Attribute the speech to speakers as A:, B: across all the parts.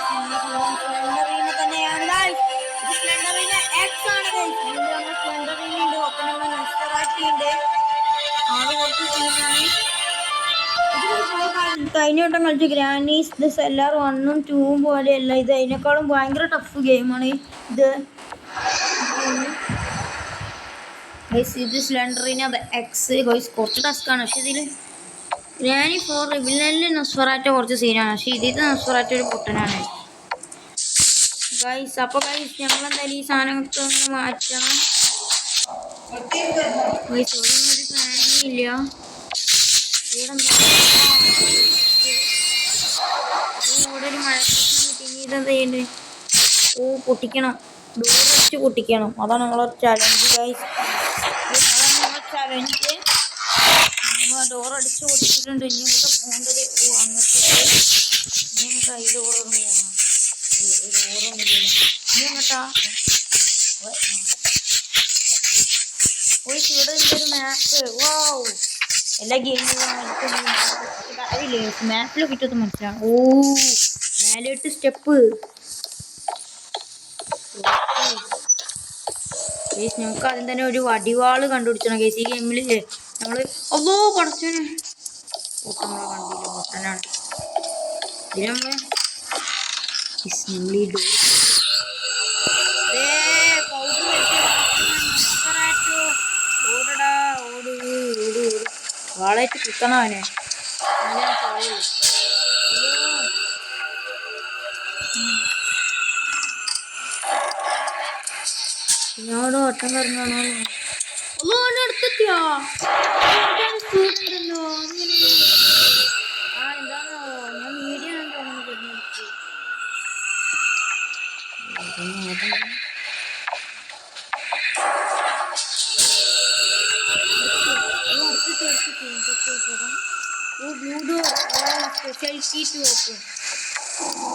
A: സ്ലെൻഡറിനെ തന്നെയാണ് സ്ലെൻഡറിനെ എക്സ് ആണ് സ്ലെൻഡറിനെ ഉണ്ട്, ഒപ്പം നമ്മൾ നസ്ഫറാറ്റി ഉണ്ട്. ആള് കുറച്ച് സീനാണ്. കഴിഞ്ഞ വട്ടം കളിച്ച ഗ്രാനീസ് ദ സെല്ലാർ 1ഉം 2ഉം പോലെയല്ല, ഇത് അതിനേക്കാളും ഭയങ്കര ടഫ് ഗെയിമാണ് ഇത്. ഇത് സ്ലെൻഡറിനെ എക്സ് കുറച്ച് ടസ്ക്കാണ്. പക്ഷെ ഇതിൽ ഗ്രാനി 4 വില്ലനിൽ നസ്ഫറാറ്റ കുറച്ച് സീനാണ്. പക്ഷെ ഇതിൽ നസ്ഫറാറ്റ ഒരു പൊട്ടനാണ് ഗൈസ്. അപ്പോൾ ഗൈസ് നമ്മളെന്തായാലും ഈ സാധനങ്ങൾക്ക് ഒന്ന് മാറ്റണം ഗൈസ്. ഇവിടെ ഒന്നും ഒരു ഫാനില്ല. ഇവിടെ ഒരു മഴപ്രശ്നം കിട്ടി. ഇതെന്താ ചെയ്യണ്ടേ? പൊട്ടിക്കണം, ഡോറടിച്ച് പൊട്ടിക്കണം. അതാണ് നമ്മളെ ചലഞ്ച് ഗൈസ്. അതാണ് നമ്മളെ ചലഞ്ച്. നമ്മൾ ഡോറടിച്ച് പൊട്ടിച്ചിട്ടുണ്ട്. ഇനി ഇങ്ങോട്ട് പോകേണ്ടത് അങ്ങനത്തെ ഇനി ഇങ്ങോട്ട് ഈ ഡോറൊന്നും പോകണം. ഡോറൊന്നുമില്ല. ഇനി ഇങ്ങോട്ടാ ഇവിടെ ഒരു മാപ്പ്. വാവ്, എല്ലാ ഗെയിമിലും അറിയില്ലേ മാപ്പിലൊക്കെ കിട്ടുന്നത് മനസ്സിലാണ്. ഓ, മേലോട്ട് സ്റ്റെപ്പ്. ഗേസ് നമുക്ക് ആദ്യം തന്നെ ഒരു വടിവാള് കണ്ടുപിടിച്ചണം ഗേസ്. ഈ ഗെയിമില് നമ്മള് അല്ലോ പടച്ചോനെ പൊട്ടങ്ങളെ കണ്ടില്ല, പൊട്ടനാണ് ഇത്. നമ്മള് ഓടടാ, ഓട് ഓട് ഓട്. വാളായിട്ട് കുത്തണം അവനെ. ഞാനോട് വട്ടം കറങ്ങാണോ? അടുത്തെത്തിയോ? സ്പീഡുണ്ടല്ലോ. എന്താണോ ഞാൻ മീഡിയ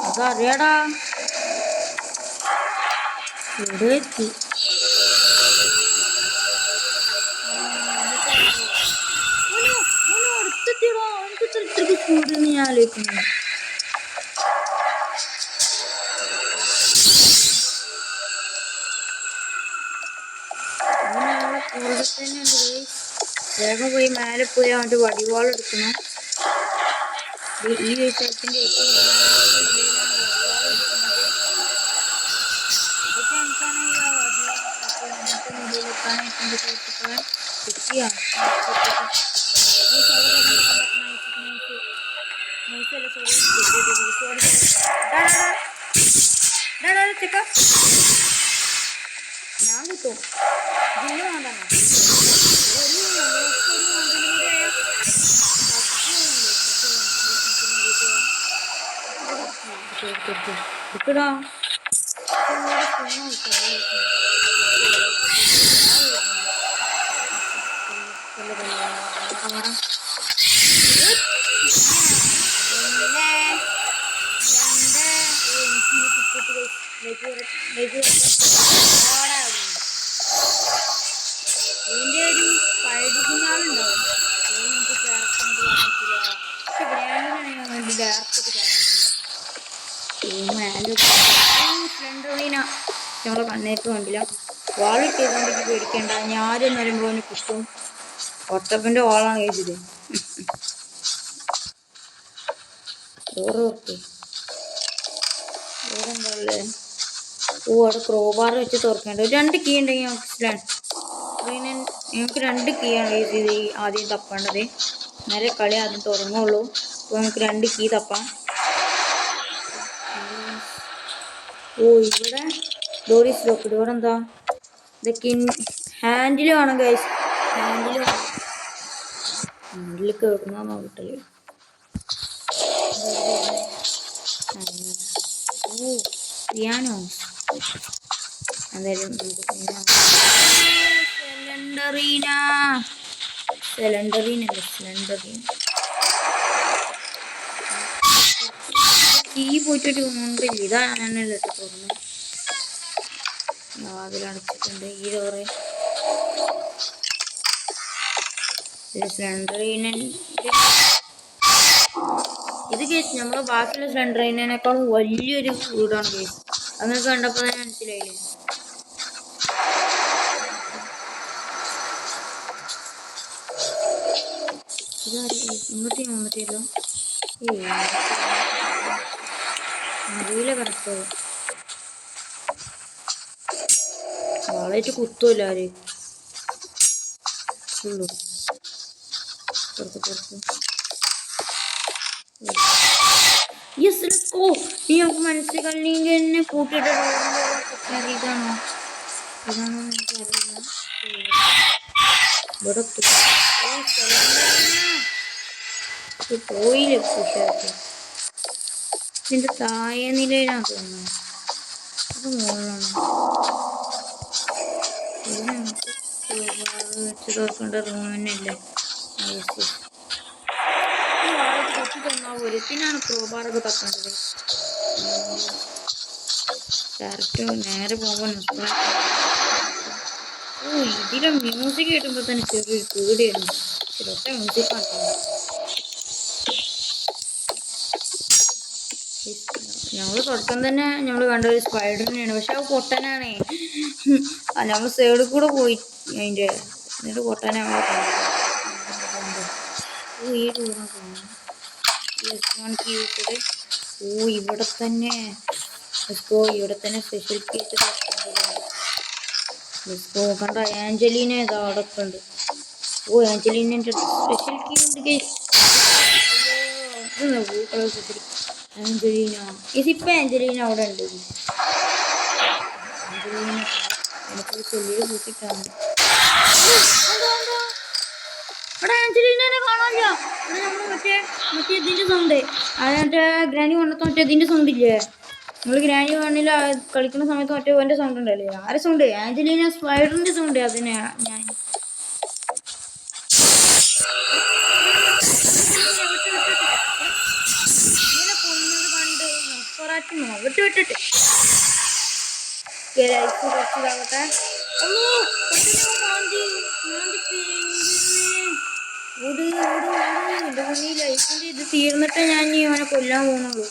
A: അതറിയാടാ. ഇവിടെ എത്തി. അടുത്തെത്തിയടാ. എനിക്ക് ഇത്രയ്ക്ക് സ്പീഡെന്ന് ഞാൻ ആലോചിക്കുന്നു. വേഗം പോയി മേലെ പോയി അവൻ്റെ വടിവാൾ എടുക്കണം. ഈ സ്ഥലത്തിൻ്റെ ഏറ്റവും ഞാൻ കിട്ടും. ഇതിന് വേണ്ടാണ് ഇക്കടാ. ഇതിൻ്റെ ഒരു പഴുതി കുഞ്ഞാളുണ്ടാവും. നമുക്ക് ഡയറക്റ്റ് പറ്റില്ല. പക്ഷെ ഗ്രാൻഡിനാണെങ്കിൽ വേണ്ടി ഡയറക്റ്റ് സ്ലെൻഡറിന ഞങ്ങളെ കണ്ണേക്ക് കണ്ടില്ല. വാളിട്ട് ചെയ്തുകൊണ്ടെങ്കിൽ പേടിക്കേണ്ട. ഞാരെന്ന് പറയുമ്പോൾ അവന് കുത്തും. ഒട്ടപ്പൻ്റെ വാളാണ് കഴിച്ചത്. ഓക്കെ വേറെന്താ? ഓ, അവിടെ ക്രോബാർ വെച്ച് തുറക്കേണ്ട. 2 കീ ഉണ്ടെങ്കിൽ നമുക്ക് 2 കീ ആണ് യൂസ് ചെയ്ത് ആദ്യം തപ്പേണ്ടത്. നേരെ കളി ആദ്യം തുടങ്ങുള്ളൂ. അപ്പോൾ നമുക്ക് 2 കീ തപ്പാം. ഓ, ഇവിടെ ഡോറിസ് ലോക്ക്. ഇവിടെ എന്താ? ഇതൊക്കെ ഹാൻഡിൽ വേണം ഗൈസ്. ഹാൻഡിൽ കേൾക്കുന്ന നോക്കട്ടല്ലേ. ഓ, പിയാനോ. എന്തായാലും സ്ലെൻഡറീന കീ പോയിട്ടൊരു മുണ്ടില്ല. ഇതാണല്ലോ തുറന്ന് വാതിലടച്ചിട്ടുണ്ട്. ഈ ഡോറ് സ്ലെൻഡറീന ഇത് കേസ് നമ്മളെ ബാക്കിയുള്ള സ്ലെൻഡറിനേക്കാളും വലിയൊരു വീടാണ് കേസ്. അങ്ങനെ കണ്ടപ്പോൾ തന്നെ മനസ്സിലായില്ലേ. ഇങ്ങോട്ട് ഞാൻ വന്നിട്ടില്ലോ. അറിയില്ല കറക്റ്റ്. വാളായിട്ട് കുത്തുമല്ലോ ആര് ഉള്ളൂ. പുറത്ത് യെസ് ലെറ്റ്സ് ഗോ. നീ നമുക്ക് മനസ്സിലാക്കില്ലെങ്കിൽ എന്നെ കൂട്ടിയിട്ട് ഇതാണോ എനിക്കറിയില്ല. ഇവിടെ പോയില്ലേ പുഷാക്കി. ഇതിന്റെ താഴെ നിലയിലാണ് തോന്നുന്നത്. അത് മുകളിലാണ്. ഇവിടെ നമുക്ക് വെച്ച് നോക്കേണ്ട റൂം തന്നെയല്ലേ. ഈ വാളൊക്കെ കൊത്തി തന്നാൽ ഒരുത്തിനാണ് ക്രോബാറൊക്കെ തക്കേണ്ടത്. ഡയറക്റ്റ് നേരെ പോകുമ്പോൾ ഇതിലെ മ്യൂസിക് കേട്ടുമ്പോൾ തന്നെ ചെറിയൊരു പേടിയായിരുന്നു. ഒറ്റ മ്യൂസിക്കാണ്. ഞങ്ങള് തുടക്കം തന്നെ ഞങ്ങള് കണ്ട ഒരു സ്പൈഡറിനെയാണ്. പക്ഷെ അത് പൊട്ടനാണേ. നമ്മൾ സൈഡിൽ കൂടെ പോയി അതിന്റെ എന്നിട്ട് പൊട്ടനെ ഈ ദൂരം തോന്നുന്നു. ഇവിടെ തന്നെ ഇവിടെ തന്നെ സ്പെഷ്യൽ കേസ് കണ്ട. ആഞ്ചലീന ഇതാ അടക്കം ഉണ്ട്. ആഞ്ചലീനന്റെ സ്പെഷ്യൽ കീ ഉണ്ട് കേസ്. ആഞ്ചലീന ഇതിപ്പോ ആഞ്ചലീന അവിടെ ഉണ്ട്. ആഞ്ചലീന എനിക്ക് ചെല്ലിയെ കൂട്ടിട്ടാണ്. ഇവിടെ ആഞ്ചലീനെ കാണാനില്ല. ഇവിടെ നമ്മൾ മറ്റേ ഇതിന്റെ സൗണ്ട് മറ്റേ ഗ്രാനി കൊണ്ടത്തെ മറ്റേ ഇതിന്റെ സൗണ്ട് ഇല്ലേ. നമ്മൾ ഗ്രാനി വണ്ണിൽ കളിക്കുന്ന സമയത്ത് മറ്റേ എൻ്റെ സൗണ്ട് ഉണ്ടല്ലേ. ആരെ സൗണ്ട്? Angelina സ്പൈഡറിന്റെ sound. അതിനെ ഞാൻ വിട്ടിട്ട് കുറച്ചിതാകട്ടെ. എന്റെ കുഞ്ഞി ലൈഫിന്റെ ഇത് തീർന്നിട്ടേ ഞാൻ ഇനി അവനെ കൊല്ലാൻ പോകുന്നുള്ളൂ.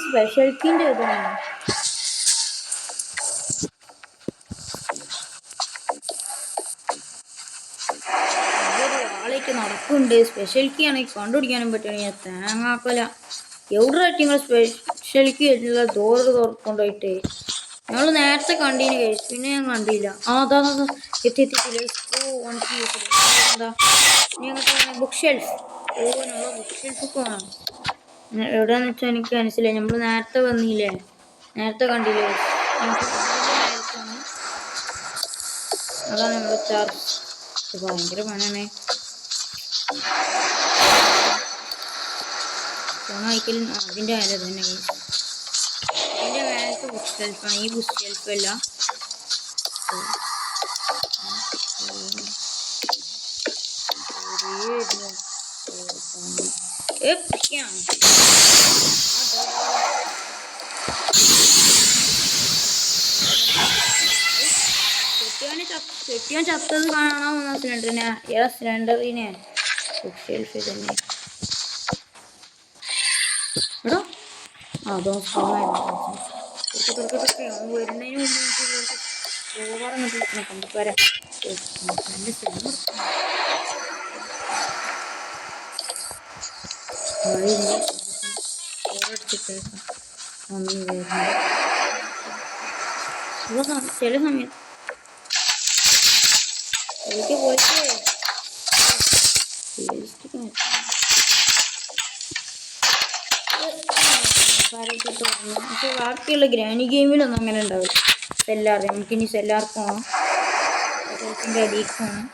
A: സ്പെഷ്യൽക്കിന്റെ ഇതാണ്. ആളേക്ക് നടക്കുന്നുണ്ട്. സ്പെഷ്യൽ കീ ആണെങ്കിൽ കണ്ടുപിടിക്കാനും പറ്റുകയാണെങ്കിൽ ഞാൻ തേങ്ങാക്കൊല. എവിടെ നിങ്ങൾ സ്പെഷ്യൽ കീ ആയിട്ടുള്ള ഡോറ് തുറക്കൊണ്ടുപോയിട്ട് ഞങ്ങൾ നേരത്തെ കണ്ടീന് കഴിച്ചു. പിന്നെ ഞാൻ കണ്ടില്ല. അതാ എത്തിയില്ല. എന്താ ഞങ്ങൾക്ക് ബുക്ക് ഷെൽഫ്. നമ്മൾ ബുക്ക് ഷെൽഫൊക്കെ വേണം. എവിടെയാന്ന് വെച്ചാൽ എനിക്ക് മനസ്സിലായി. നമ്മൾ നേരത്തെ വന്നില്ലേ, നേരത്തെ കണ്ടില്ലേ. അതാണ് നമ്മൾ ചാർജ്. ഭയങ്കര പണാണ്. ഫോൺ വായിക്കലും അതിൻ്റെ മേലെ തന്നെ. ഇതിൻ്റെ മേലത്തെ ബുക്ക് ഷെൽഫാണ്. ഈ ബുക്ക് ഷെൽഫല്ല. കെട്ടിയാൻ ചത്തത് കാണാൻ വന്ന സിലിണ്ടറിനെ. ഏതാ സിലിണ്ടറിനെ? ബുക്ക് ഷെൽഫ് തന്നെ. എടോ അതോ വരുന്നതിന് മുമ്പ് കൊണ്ടുവരാം. ചില സമയത്ത് എനിക്ക് പോയിട്ട് പക്ഷെ ബാക്കിയുള്ള ഗ്രാനി ഗെയിമിലൊന്നും അങ്ങനെ ഉണ്ടാവില്ല. സെല്ലാർ നമുക്കിനി സെല്ലാർക്ക് പോകണം. സെൽഫിൻ്റെ അടിയിലേക്ക് പോകണം.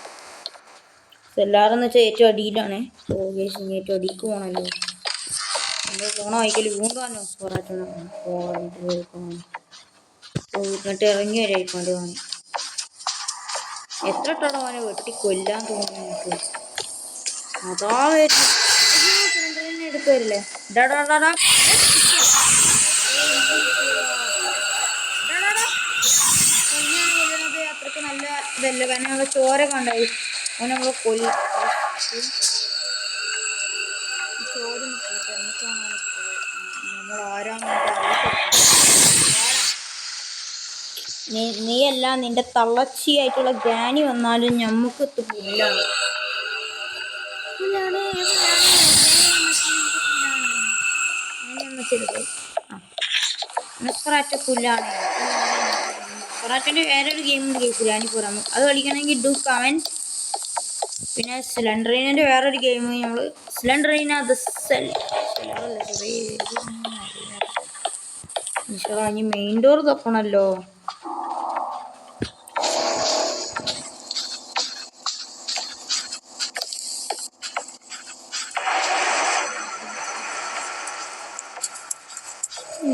A: സെല്ലാറെന്ന് വെച്ചാൽ ഏറ്റവും അടിയിലാണ്. ഏറ്റവും അടിയിലേക്ക് പോകണമല്ലോ. നമ്മൾ പോണ വായിക്കൽ വീണ്ടാനോ പൊറാറ്റണം. എന്നിട്ട് ഇറങ്ങി വരായിക്കൊണ്ട് പോകാൻ. എത്ര ടണം അവനെ വെട്ടി കൊല്ലാൻ തോന്നുന്നു എനിക്ക്. അതാ വരുന്നു എടുക്കുവരില്ലേ ഡാടാടാ കൊല്ലണത് അത്രക്ക് നല്ല ഇതല്ല കാരണം നമ്മളെ ചോര കണ്ടായി അവൻ നമ്മളെ കൊല്ലും ചോര നമ്മൾ ആരാന്ന് നീയല്ല നിന്റെ തള്ളച്ചിയായിട്ടുള്ള ഗ്രാനി വന്നാലും ഞമ്മക്ക് പുല്ലാണ് നെസ്ക്രാറ്റ പുല്ലാണ് നെസ്ക്രാറ്റിന്റെ വേറൊരു ഗെയിം ഉണ്ട് ഗ്രാനി പോരാ അത് കളിക്കണമെങ്കിൽ ഡു കമന്റ് പിന്നെ സിലിണ്ടറിനെ വേറൊരു ഗെയിം നമ്മള് സിലിണ്ടറിന ഇനി മെയിൻ ഡോർ തപ്പണല്ലോ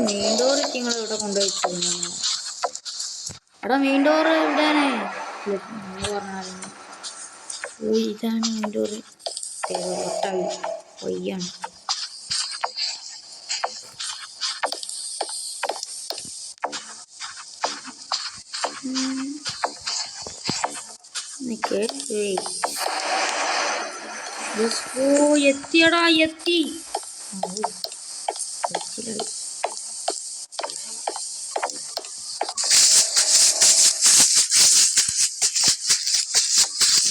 A: മെയിൻ ഡോർ നിങ്ങൾ ഇവിടെ കൊണ്ടുപോയി എടാ മെയിൻ ഡോർ ഇവിടെയാണ് പറഞ്ഞാൽ ഓ ഇതാണ് മെയിൻ ഡോർ പൊയ്യാണ് എത്തിയടാ എത്തി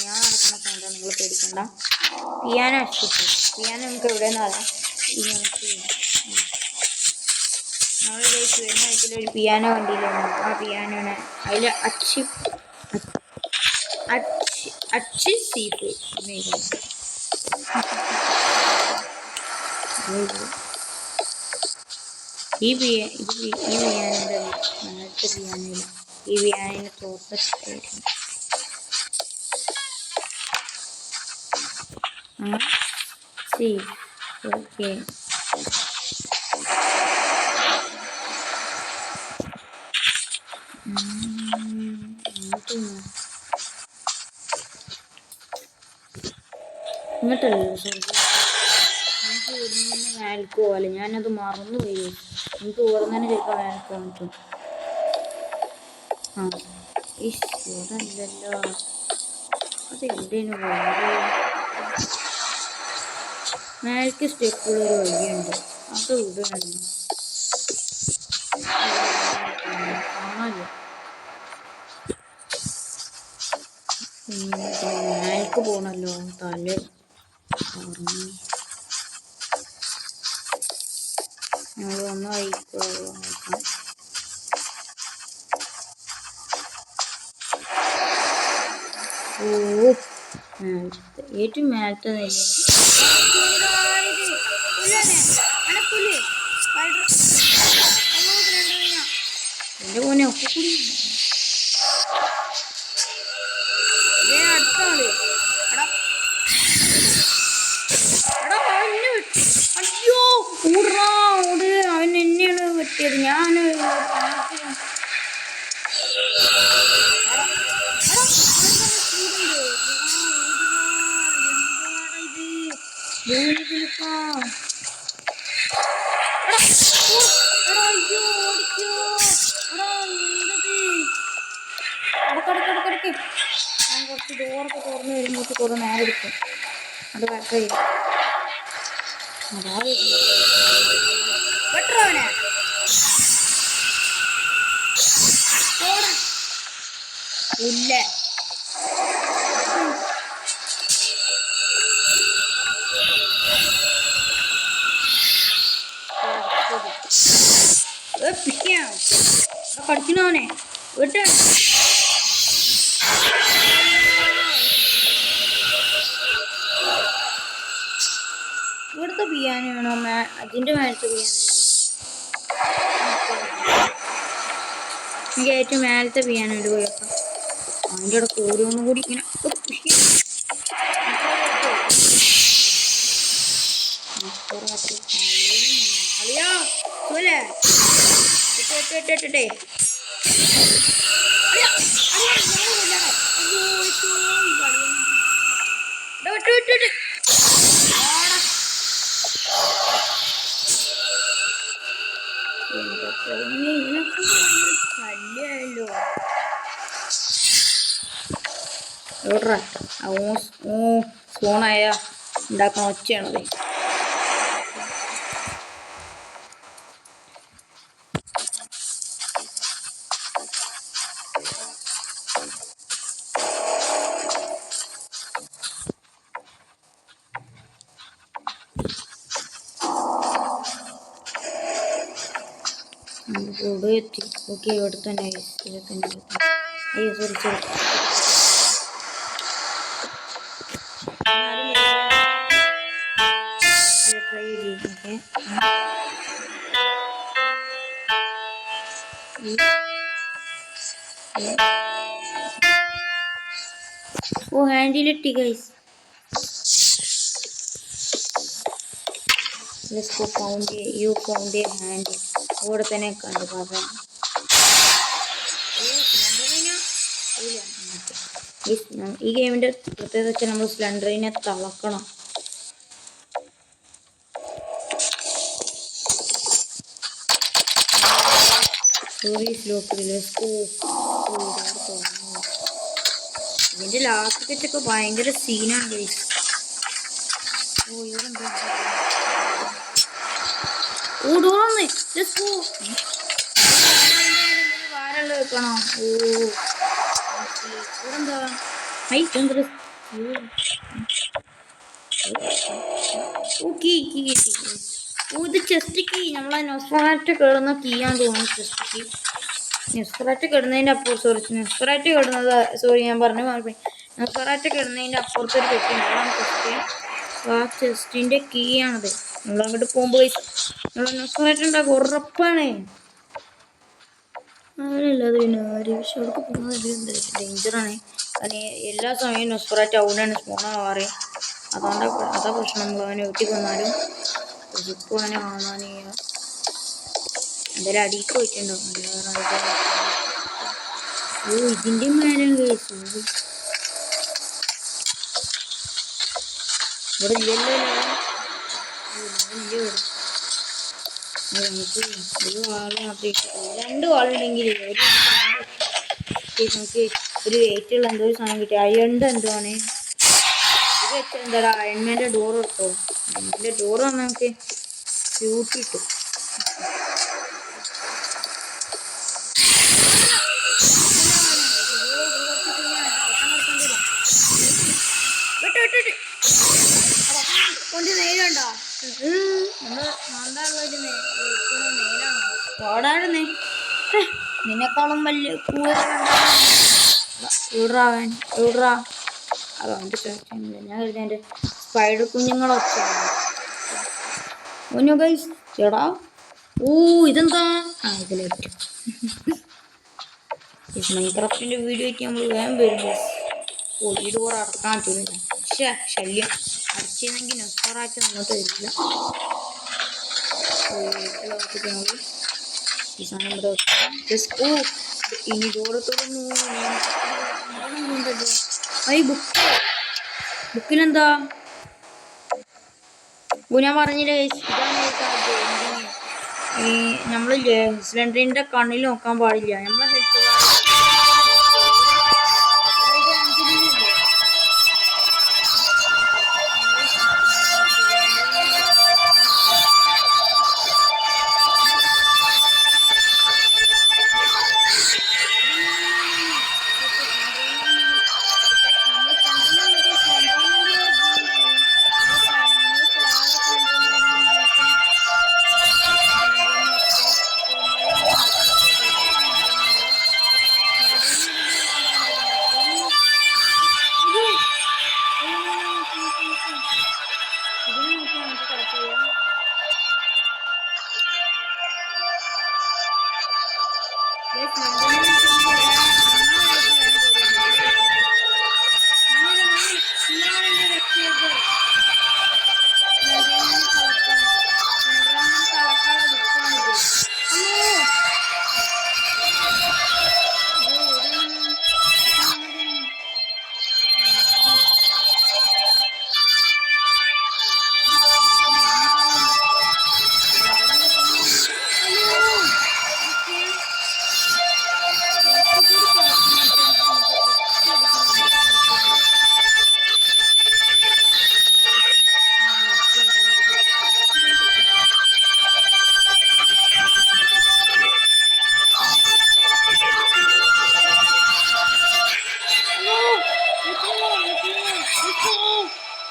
A: ഞാൻ നടക്കുന്ന സൗണ്ടാണ് നിങ്ങൾ പേടിക്കണ്ട പിയാനോ പിയാനോ നമുക്ക് എവിടെ നിന്നാണ് നമുക്ക് നമ്മൾ വരുന്ന വയറ്റിലൊരു പിയാനോ വണ്ടിയിലാണ് ആ പിയാനോനെ അതിൽ അച്ച് സീപ്പ് ഈ പിയാനോയുടെ നേരത്തെ പിയാനോയില്ല ഈ പിയാനോന് തോർത്തായിരുന്നു ഓക്കെ ഇങ്ങോട്ടല്ലോ സോറി എനിക്ക് ഇവിടുന്ന് വേനൽക്ക് പോകാല്ലേ ഞാനത് മറന്നു പോയി എനിക്ക് ഓർന്നതിന് ചിലപ്പോൾ വേനൽക്ക് വന്നിട്ടും ആ ഇഷ്ടമല്ലല്ലോ അതെവിടെയാണ് മേൽക്ക് സ്റ്റെപ്പുള്ളൊരു വഴിയുണ്ട് അത് ഇവിടെയാണ് കാണാമല്ലോ മേൽക്ക് പോകണല്ലോ തല പറഞ്ഞു ഞങ്ങൾ വന്ന് വൈക്കോ നോക്കാം ഓ മേലത്തെ ഏറ്റവും മേലത്തെ എന്റെ മോനെ ഒക്കെ കൂടി അടുത്ത ആള് അയ്യോ ഓടാ ഓട് അവൻ എന്നെയാണ് വെട്ടിയത് ഞാൻ ഞാൻ കുറച്ച് ഡോറൊക്കെ തുറന്ന് വരുമ്പോൾ കുറേ നേരം എടുക്കും അത് കറക്റ്റ് ചെയ്യും അതാ വെട്ടവനെ ഇല്ല പഠിക്കണോനെ വിട്ട ഇവിടുത്തെ പിയാനോ വേണോ അതിൻ്റെ മേലത്തെ പിയാനോ എനിക്ക് ഏറ്റവും മേലത്തെ പിയാനോ ഉണ്ട് പോയപ്പം അതിൻ്റെ ഇടയ്ക്ക് ഓരോന്നും കൂടി ഇങ്ങനെ അളിയാ പോലെ ഇട്ടേ വിട്ട് പിന്നെ ഇതിനൊക്കെ ശല്യമായല്ലോ. എവിടാ സ്പോണായ ഉണ്ടാക്കുന്ന ഒച്ചയാണത്. ഇവിടെ എത്തി. ഓക്കെ, ഇവിടെ തന്നെ അയ്യോ സോറി ട്രൈ ചെയ്യും. ഓ ഹാൻഡിലിട്ടി guys. Let's go found a hand. ഇവിടെ തന്നെ കണ്ടു പാപ്പ. ഈ ഗെയിമിന്റെ പ്രത്യേകത വെച്ചാൽ നമ്മൾ സ്ലെൻഡറിനെ തളക്കണം. ഇതിന്റെ ലാസ്റ്റ് വെച്ചൊക്കെ ഭയങ്കര സീനാണ് ഗൈസ്. ഓ ഇവിടെ എന്താ ഓടോന്ന് വാരല്ല വെക്കണോ? ഓ ഇവിടെന്താ ഇത് ചെസ്റ്റ് കീ. നമ്മളെ നെസ്ഫറാറ്റ് കിടന്ന കീയാന്ന് തോന്നുന്നു. ചെസ്റ്റ് കീ നെസ്ഫറാറ്റ് കിടന്നതിൻ്റെ അപ്പുറം നെസ്ഫറാറ്റ് കിടന്നത് ഞാൻ പറഞ്ഞു മാറിപ്പോയി. നെസ്ഫറാറ്റ് കിടന്നതിൻ്റെ അപ്പുറത്തൊരു പെട്ടിയുണ്ട്. അതാണ് ചെസ്റ്റ്. ആ ചെസ്റ്റിൻ്റെ കീ ആണത്. നമ്മളങ്ങോട്ട് പോകുമ്പോൾ നമ്മൾ നെസ്ഫറാറ്റ് ഉണ്ടാകും ഉറപ്പാണ്. അങ്ങനെയല്ലാതെ പിന്നെ ആരും പക്ഷെ അവിടേക്ക് പോകുന്നത് ഡേഞ്ചറാണ്. അതിന് എല്ലാ സമയവും നെസ്ഫറാറ്റ് അവിടെയാണ് സ്പോണാവാറ്. അതാ പ്രശ്നം. നമ്മൾ അവനെ വീട്ടിൽ വന്നാലും ഇപ്പോൾ അവനെ കാണാൻ എന്തായാലും അടിക്ക് പോയിട്ടുണ്ടാവും. ഓ ഇതിൻ്റെ മേലെ കേസ് ഇവിടെ ഇല്ലല്ലോ. നമുക്ക് ഒരു വാള് മാത്രമേ 2 വാളുണ്ടെങ്കിൽ നമുക്ക് ഒരു വെയിറ്റുള്ള എന്തോ ഒരു സാധനം കിട്ടി. അയണിൻ്റെ എന്തോ ആണ് ഇത് വെച്ചാൽ എന്താ അയൺമേൻ്റെ ഡോർ എടുത്തോ. അതിൻ്റെ ഡോറ് വന്നാൽ നമുക്ക് സ്യൂട്ട് കിട്ടും. കൊണ്ട് നേരുണ്ടോ നമ്മള് മാന്താറുള്ളൊരു നേരാണോ ഓടാടുന്നേ. നിന്നെക്കാളും വലിയ കൂടുതലുണ്ടാവൻ എവിടാ അവൻ്റെ ചോദിച്ചില്ല. ഞാൻ കരുതി എൻ്റെ സ്പൈഡർ കുഞ്ഞുങ്ങളൊക്കെ ഓനോ ഗൈസ് ചേടാ. ഓ ഇതെന്താ ഇതിലേക്ക് മൈൻക്രാഫ്റ്റിൻ്റെ വീഡിയോ ഒക്കെ നമ്മൾ വേഗം വരും. ഓ ഈ ഡോർ അടക്കാൻ തോന്നില്ല. പക്ഷേ ശല്യം അടിച്ചെങ്കിൽ നെസ്ഫറാറ്റ് അങ്ങോട്ട് വരില്ല. ഈ സാധനം ഇവിടെ വെക്കാം. ഇനി ഡോറ് തുറന്നു. ബുക്കിലെന്താ? ഞാൻ പറഞ്ഞില്ലേ നമ്മളില്ലേ സിലിണ്ടറിൻ്റെ കണ്ണിൽ നോക്കാൻ പാടില്ല. നമ്മളെ ഹെൽത്ത്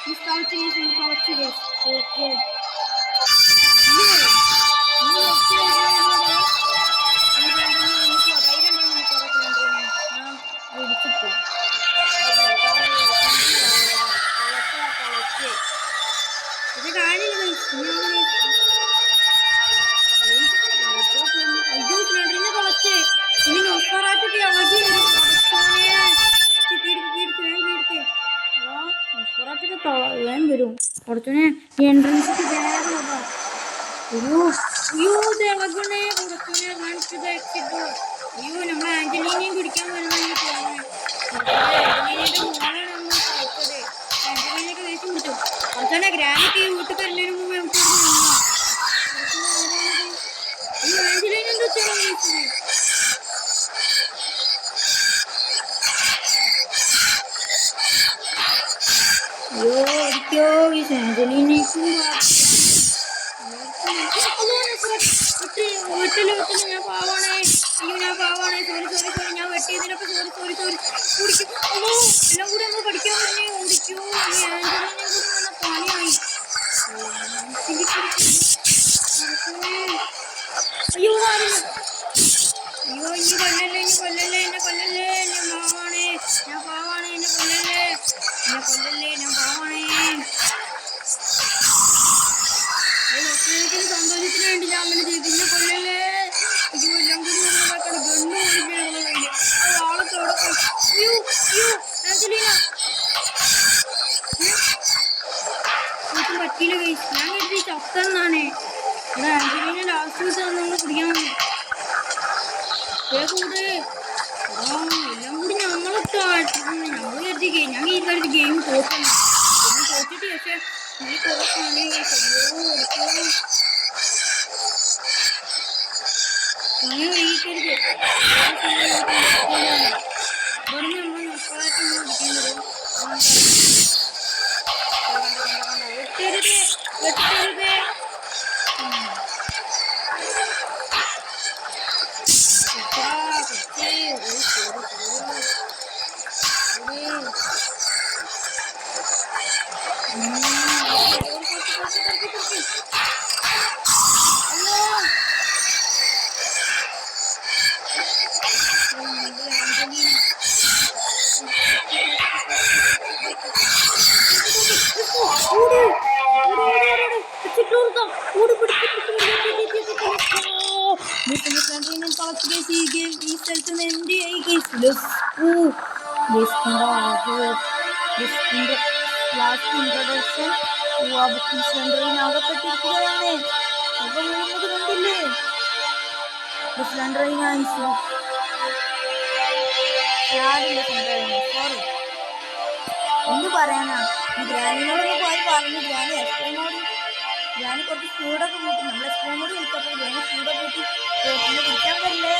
A: ഈ കളിച്ച് കേസ് ഒന്ന് കളിച്ച് കേസ്. ഓക്കെ അയ്യോ നീ ലെഫ്റ്റ് ധൈര്യം ഞാൻ വിളിച്ചിട്ടു അതെ കളച്ച് ഇത് കാണില്ല അയ്യോ സിലിണ്ടറിനെ കളച്ച് ഇനി നൊസ്ഫറാറ്റൊക്കെ ഇളകി വരും നൊസ്ഫറാറ്റൊക്കെ വേഗം വരും കുറച്ചുനെ എൻട്രൻസ് വേഗം അയ്യോ അയ്യോ ഇത് ഇളകണേ കുറച്ചുനെ കാണിച്ചത് എക്സിറ്റ് അയ്യോ നമ്മൾ ആന്റലീനയും പിടിക്കാൻ വരുന്നെങ്കിൽ ആന്റലീനയുടെ മോളാണ് നമ്മൾ കളിച്ചത് ആന്റലീനയൊക്കെ വേഷം പിടിച്ചു കുറച്ചുനെ ഗ്രാനൊക്കെ ഈ വീട്ടിൽ വരുന്നതിന് മുമ്പ് നമുക്ക് അയ്യോ ആന്റലീന എന്താ ചെയ്യുന്നത് അയ്യോ അടിക്കോ ഈ ആന്റലീനയ്ക്കും ഞാൻ പാവാണേ അയ്യോ ഞാൻ പാവാണേ സോറി ഞാൻ വെട്ടിയതിനൊക്കെ സോറി കുടിക്കും അയ്യോ എല്ലാം കൂടി നമ്മൾ പഠിക്കാൻ പറഞ്ഞേ ഓടിക്കോ ഈ ആന്റലീനെ കൂടി വന്ന പണിയായി അയ്യോ അയ്യോ ഇനി കൊല്ലല്ലേ എന്നെ പാവാണേ എന്നെ കൊല്ലല്ലേ ഞാൻ പാവാണേ സന്തോഷത്തിന് വേണ്ടി ഞാൻ അങ്ങനെ ചെയ്തു എന്നെ കൊല്ലല്ലേ അയ്യോ എല്ലാം കൂടി നമ്മളാക്കണം ഗണ്ണു ഓടിക്കണ കയ്യില് അത് ആളൊക്കെ അവിടെ പോയി അയ്യോ ആന്റലീന ഒട്ടും പറ്റിയില്ല കഴിച്ചു ഞാൻ കരുതി ചത്തെന്നാണേ ഇവിടെ ആന്റലീന ലാസ്റ്റ് വെച്ച് നമ്മൾ പിടിക്കാൻ വന്നു കൂടെ എല്ലാം കൂടി നമ്മളിട്ട് നമ്മൾ കരുതി ഞാൻ ഈ കരുതി ഗെയിം തോറ്റു തോറ്റിട്ട് പക്ഷേ ഈ കുറെ പണി പണി വൈകിക്കരുത് ഇവിടെ നമ്മൾ മക്കളായിട്ട് നമ്മൾ പിടിക്കേണ്ടത് വെട്ടരുത് ഈ സ്ഥലത്ത് നിന്ന് എന്ത് ലാസ്റ്റ് ഇൻട്രൊഡക്ഷൻ സിലിണ്ടറിനകപ്പെട്ടിരിക്കുകയാണ് അപ്പൊ നമുക്ക് കണ്ടില്ലേ സിലിണ്ടറിനായി സോറി എന്ത് പറയാനാ ഈ ഗ്രാനിനോടൊന്ന് പോയി പറഞ്ഞു ഗ്രാനി എക്സ്പ്ലെയിനോട് ഗ്രാനി കുറച്ച് സ്പീഡൊക്കെ കൂട്ടി നമ്മൾ എക്സ്പ്ലെയിനോട് വിളിച്ചപ്പോൾ ഗ്രാനി സ്പീഡൊക്കെ കൂട്ടി പിടിക്കാൻ പറ്റില്ലേ